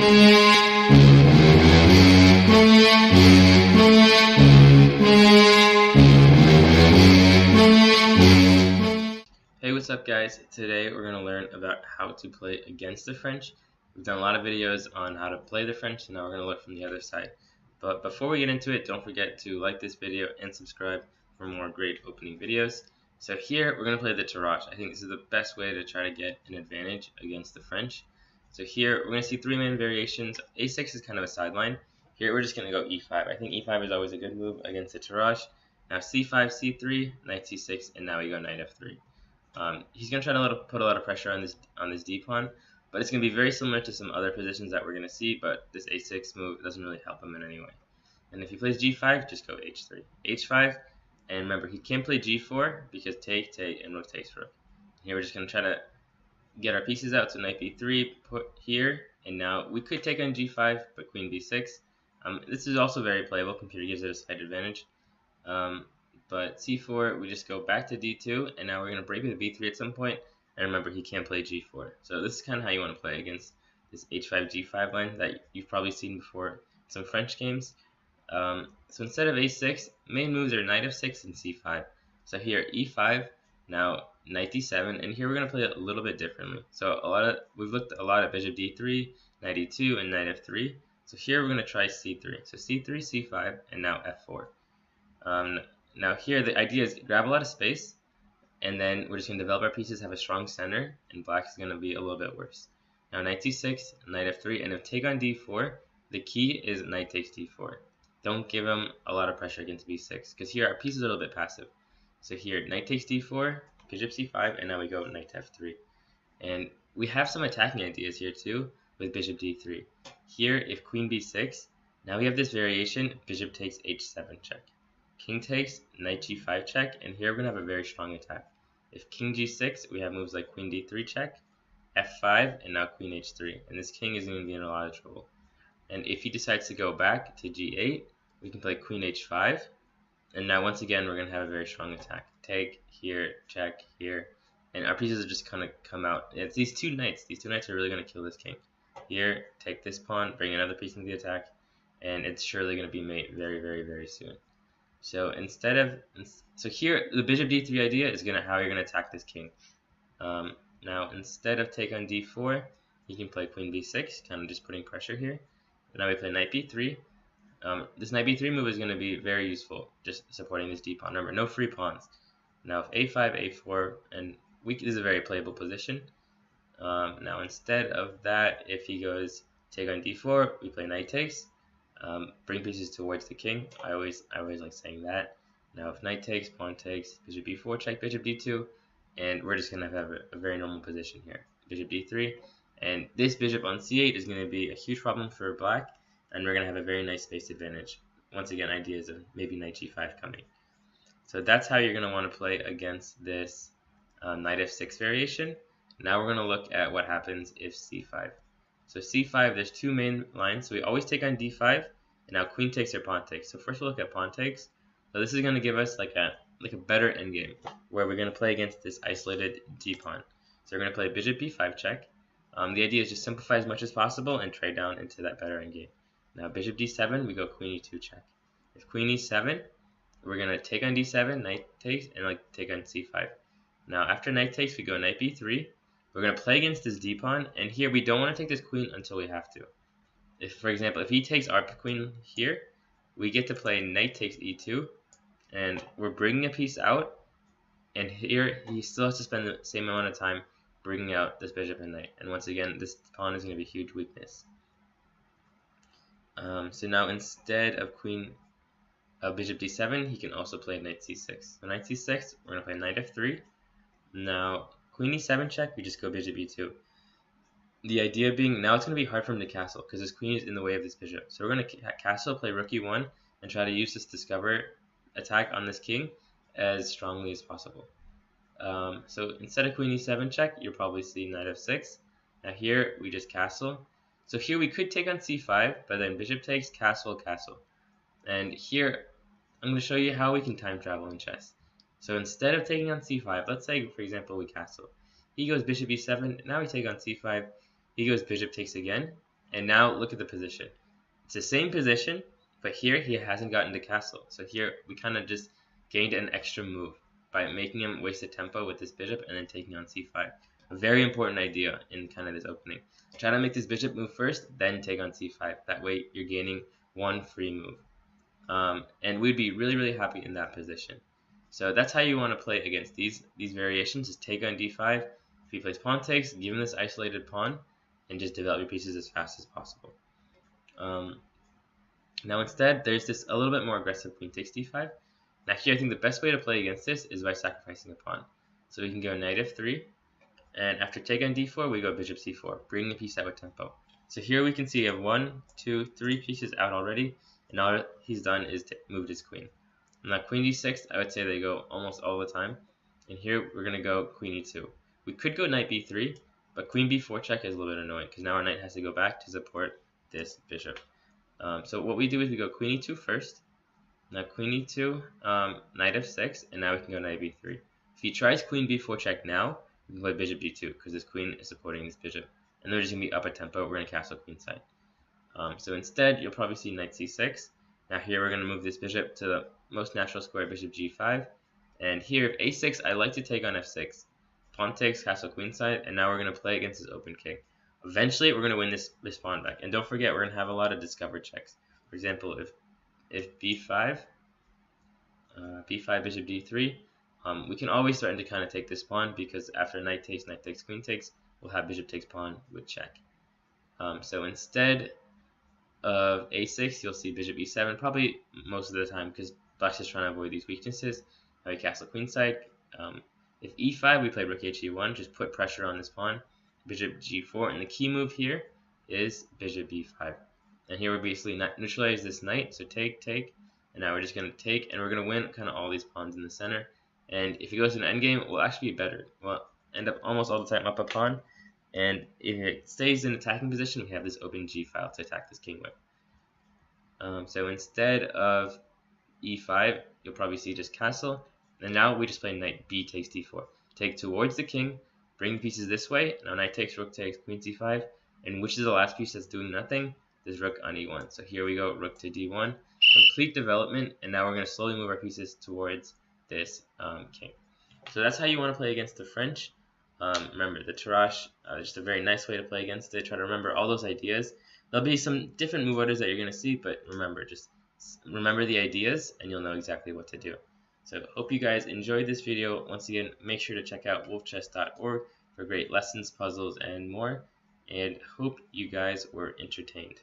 Hey, what's up guys? Today we're going to learn about how to play against the French. We've done a lot of videos on how to play the French, and now we're going to look from the other side. But before we get into it, don't forget to like this video and subscribe for more great opening videos. So here we're going to play the Tarrasch. I think this is the best way to try to get an advantage against the French. So here we're going to see three main variations. A6 is kind of a sideline. Here we're just going to go E5. I think E5 is always a good move against the Tarrasch. Now C5, C3, Knight C6, and now we go Knight F3. He's going to try to put a lot of pressure on this D pawn, but it's going to be very similar to some other positions that we're going to see, but this A6 move doesn't really help him in any way. And if he plays G5, just go H3. H5, and remember, he can't play G4 because take, and rook takes rook. Here we're just going to try to get our pieces out, so Knight B3, put here, and now we could take on G5, but Queen B6. This is also very playable. Computer gives it a slight advantage. But C4, we just go back to D2, and now we're going to break with B3 at some point, and remember, he can't play G4. So this is kind of how you want to play against this H5, G5 line that you've probably seen before in some French games. So instead of A6, main moves are Knight F6 and C5. So here, E5, now Knight D7, and here we're going to play it a little bit differently. So we've looked a lot at Bishop D3, Knight E2, and Knight F3. So here we're going to try C3. So C3, C5, and now F4. Now here the idea is grab a lot of space, and then we're just going to develop our pieces, have a strong center, and black is going to be a little bit worse. Now Knight C6, Knight F3, and if take on D4, the key is Knight takes D4. Don't give him a lot of pressure against B6, because here our piece is a little bit passive. So here, Knight takes D4, Bishop C5, and now we go Knight F3. And we have some attacking ideas here too, with Bishop D3. Here, if Queen B6, now we have this variation, Bishop takes H7 check. King takes, Knight G5 check, and here we're going to have a very strong attack. If King G6, we have moves like Queen D3 check, F5, and now Queen H3, and this king is going to be in a lot of trouble. And if he decides to go back to G8, we can play Queen H5, and now once again we're going to have a very strong attack. Take, here, check, here, and our pieces are just going to come out. It's these two knights are really going to kill this king. Here, take this pawn, bring another piece into the attack, and it's surely going to be mate very, very, very soon. So here the Bishop D3 idea is how you're going to attack this king. Now instead of take on D4, you can play Queen B6, kind of just putting pressure here. Now we play Knight B3. This Knight B3 move is going to be very useful, just supporting this D pawn. Remember, no free pawns. Now if A5, A4, and this is a very playable position. Now instead of that, if he goes take on D4, we play Knight takes. Bring pieces towards the king. I always like saying that. Now if Knight takes, pawn takes, Bishop B4 check, Bishop D2, and we're just going to have a very normal position here. Bishop D3, and this bishop on C8 is going to be a huge problem for black, and we're going to have a very nice space advantage. Once again, ideas of maybe Knight G5 coming. So that's how you're going to want to play against this Knight F6 variation. Now we're going to look at what happens if C5. So C5, there's two main lines. So we always take on D5, and now Queen takes or pawn takes. So first we'll look at pawn takes. So this is going to give us like a better endgame, where we're going to play against this isolated D pawn. So we're going to play Bishop B5 check. The idea is just simplify as much as possible and trade down into that better endgame. Now Bishop D7, we go Queen E2 check. If Queen E7, we're going to take on D7, Knight takes, and take on C5. Now after Knight takes, we go Knight B3. We're going to play against this D pawn, and here we don't want to take this queen until we have to. If, for example, if he takes our queen here, we get to play Knight takes E2, and we're bringing a piece out, and here he still has to spend the same amount of time bringing out this bishop and knight. And once again, this pawn is going to be a huge weakness. So now instead of Bishop D7, he can also play Knight C6. So Knight C6, we're going to play Knight F3. Now Queen E7 check, we just go Bishop E2. The idea being, now it's going to be hard for him to castle, because his queen is in the way of this bishop. So we're going to castle, play Rook E1, and try to use this discover attack on this king as strongly as possible. So instead of Queen E7 check, you'll probably see Knight F6. Now here, we just castle. So here we could take on C5, but then Bishop takes, castle, castle. And here, I'm going to show you how we can time travel in chess. So instead of taking on C5, let's say, for example, we castle. He goes Bishop E7, now we take on C5, he goes Bishop takes again, And now look at the position. It's the same position, but here he hasn't gotten the castle. So here we kind of just gained an extra move by making him waste a tempo with this bishop and then taking on c5. A very important idea in kind of this opening. Try to make this bishop move first, then take on c5. That way you're gaining one free move. And we'd be really happy in that position. So that's how you want to play against these variations. Just take on d5. If he plays pawn takes, give him this isolated pawn, and just develop your pieces as fast as possible. Now instead, there's this a little bit more aggressive queen takes d5. Now here I think the best way to play against this is by sacrificing a pawn. So we can go knight f3, and after take on d4, we go bishop c4, bringing the piece out with tempo. So here we can see you have 1, 2, 3 pieces out already, and all he's done is moved his queen. Now queen d6, I would say they go almost all the time, and here we're going to go queen e2. We could go knight b3, but queen b4 check is a little bit annoying, because now our knight has to go back to support this bishop. So what we do is we go queen e2 first. Now queen e2, knight f6, and now we can go knight b3. If he tries queen b4 check now, we can play bishop d2 because this queen is supporting this bishop. And then we're just going to be up a tempo. We're going to castle queenside. So instead, you'll probably see knight c6. Now here we're going to move this bishop to the most natural square, bishop g5. And here, if a6, I like to take on f6. Pawn takes, castle queenside, and now we're going to play against his open king. Eventually, we're going to win this pawn back. And don't forget, we're going to have a lot of discovered checks. For example, if b5, b5, bishop d3, we can always start to kind of take this pawn because after knight takes, queen takes, we'll have bishop takes pawn with check. So instead of a6, you'll see bishop e7 probably most of the time because black's just trying to avoid these weaknesses. Now we castle queenside. If e5, we play rook he1, just put pressure on this pawn. Bishop g4, and the key move here is bishop b5. And here we're basically neutralize this knight, so take, and now we're just going to take, and we're going to win kind of all these pawns in the center. And if he goes to an endgame, we'll actually be better. We'll end up almost all the time up a pawn, and if it stays in attacking position, we have this open g file to attack this king with. So instead of e5, you'll probably see just castle, and now we just play knight b takes d4. Take towards the king, bring the pieces this way. Now knight takes, rook takes, queen c5, and which is the last piece that's doing nothing? This rook on e1. So here we go, rook to d1, complete development, and now we're going to slowly move our pieces towards this king. So that's how you want to play against the French. Remember, the Tarrasch, just a very nice way to play against it. Try to remember all those ideas. There'll be some different move orders that you're going to see, but remember, just remember the ideas, and you'll know exactly what to do. So hope you guys enjoyed this video. Once again, make sure to check out wolfchess.org for great lessons, puzzles, and more. And hope you guys were entertained.